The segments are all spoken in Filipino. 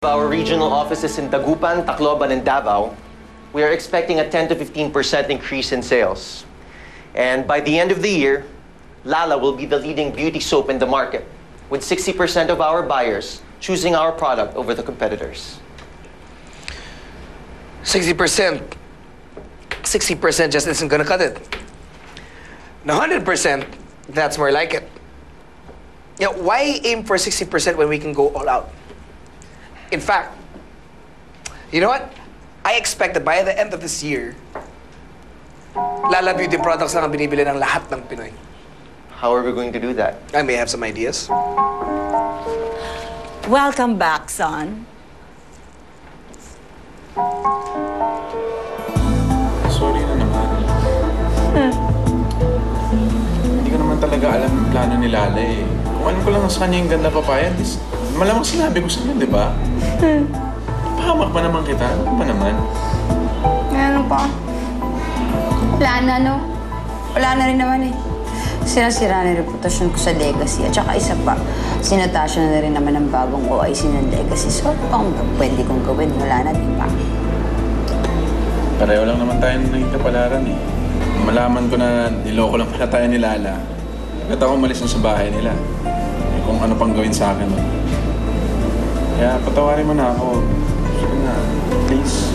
Our regional offices in Dagupan, Tacloban, and Davao, we are expecting a 10 to 15% increase in sales. And by the end of the year, Lala will be the leading beauty soap in the market, with 60% of our buyers choosing our product over the competitors. 60%. 60% just isn't gonna cut it. 100%, that's more like it. Yeah, why aim for 60% when we can go all out? In fact, you know what? I expect that by the end of this year, Lala Beauty products lang ang binibili ng lahat ng Pinoy. How are we going to do that? I may have some ideas. Welcome back, son. Sorry na naman. Hindi ko naman talaga alam yung plano ni Lala eh. Kung alam ko lang sa kanya yung ganda papaya, malamang sinabi ko sa inyo, di ba? Pahamak pa naman kita. Ano pa naman? Ano pa? Wala na, no? Wala na rin naman eh. Sira-sira na reputasyon ko sa Legacy. At saka isa pa, si Natasha na rin naman ang bagong OIC ng Legacy. So, ano bang pwede kong gawin? Wala na, di ba? Pareho lang naman tayo naging kapalaran eh. Malaman ko na niloko lang pala tayo ni Lala. Agad ako umalis na sa bahay nila. Eh, kung ano pang gawin sa akin. Kaya patawarin mo na ako. Sige na, please.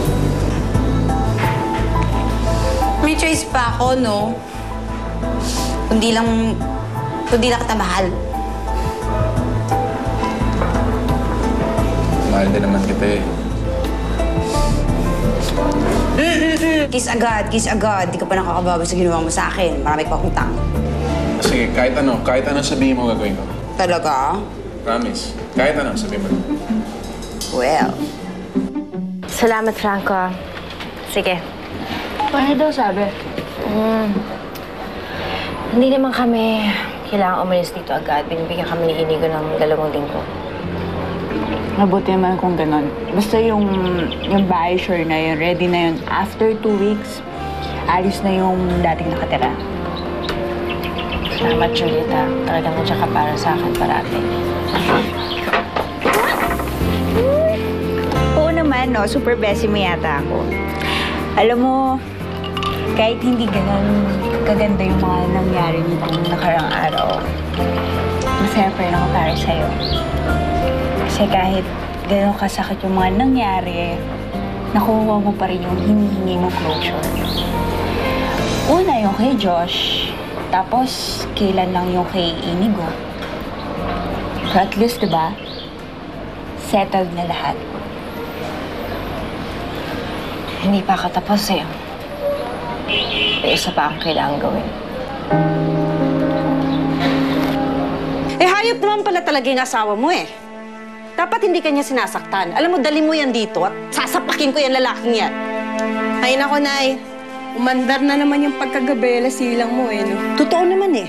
May choice pa ako, no? Kundi lang kita mahal. Mahal din naman kita eh. Kiss agad, kiss agad. Di ka pa nakakabawi sa ginawa mo sa akin. Marami pa akong tang. Sige, kahit ano sabihin mo gagawin ko. Talaga? Promise. Kahit ano sabihin mo. Well. Salamat, Franco. Sige. Ano daw sabi? Hindi naman kami kailangan umalis dito agad. Binibigyan kami ni Inigo ng 2 linggo. Mabuti naman kung ganon. Basta yung bahay sure na yun, ready na yun. After 2 weeks, alis na yung dating nakatira. Salamat, Julieta. Talagang nandiyan ka para sa akin parati. Oo naman, no? Super bestie mo yata ako. Alam mo, kahit hindi ganun kaganda yung mga nangyari nitong nakarang araw, masaya pa rin ako para sa'yo. Kasi kahit gano'n kasakit yung mga nangyari, nakuha mo pa rin yung hinihingi mong closure. Una yung kay Josh, tapos kailan lang yung kay Inigo. Pero at least, diba, settled na lahat. Hindi pa ako tapos eh. May isa pa ang kailangan gawin. Eh, hayop naman pala talaga yung asawa mo eh. Dapat hindi kanya sinasaktan. Alam mo, dali mo yan dito at sasapakin ko yan lalaking yan. Ay nako, Nay. Umandar na naman yung pagkagabela silang mo eh, no? Totoo naman eh.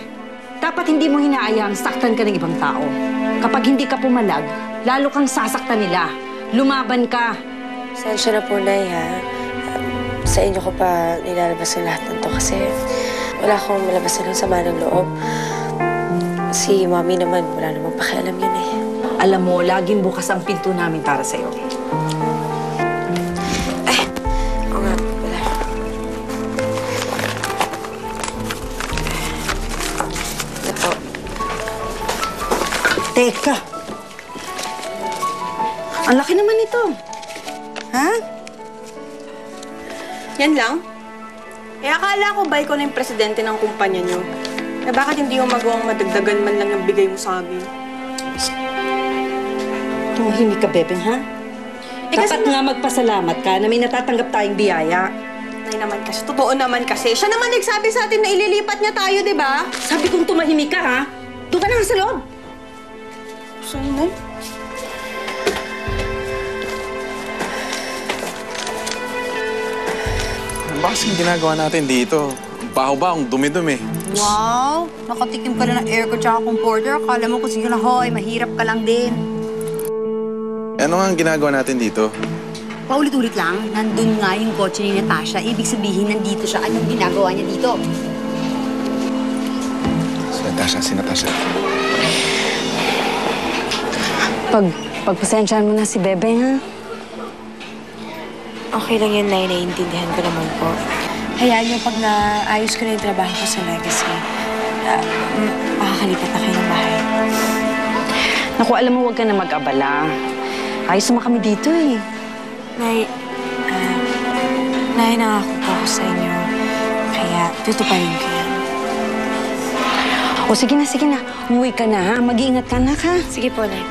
Dapat hindi mo hinaayang saktan ka ng ibang tao. Kapag hindi ka pumalag, lalo kang sasaktan nila. Lumaban ka. Sensya na po, Nay, ha? Sa inyo ko pa nilalabas ang lahat ng to kasi wala akong malabas na ng sama ng loob. Si Mommy naman, wala namang pakialam yun eh. Alam mo, laging bukas ang pinto namin para sa'yo. Ay, oo nga, wala. Ito po. Teka! Ang laki naman ito. Ha? Yan lang? Eh, akala ko ba ikaw na yung presidente ng kumpanya niyo? Eh, bakit hindi mo magawang madagdagan man lang yung bigay mo sa amin? Tumahimik ka, Bebeng, ha? Eh, Dapat nga magpasalamat ka na may natatanggap tayong biyaya. Ay naman kasi, totoo naman kasi. Siya naman nagsabi sa atin na ililipat niya tayo, di ba? Sabi kong tumahimik ka, ha? Doon ka na nga sa loob. So, Nay? Ano ba kasing ginagawa natin dito? Baho ba? Ang dumi-dumi. Wow! Nakatikim ka na ng aircon tsaka comforter. Akala mo kung sige na, hoy, mahirap ka lang din. Ano nga ang ginagawa natin dito? Paulit-ulit lang, nandun nga yung kotse ni Natasha. Ibig sabihin, nandito siya. Anong ginagawa niya dito? Si Natasha. Pag Pagpasensyahan mo na si Bebe, ha? Okay lang yun, Nay. Naiintindihan ko naman po. Hayaan niyo pag naayos ko na yung trabaho ko sa Legacy, makakalipat na kayo ng bahay. Naku, alam mo, huwag ka na mag-abala. Ayos naman kami dito, eh. Nay, nangako po ako sa inyo. Kaya tutuparin ko yan. O, sige na, sige na. Umuwi ka na, ha? Mag-iingat ka na, ha? Sige po, Nay.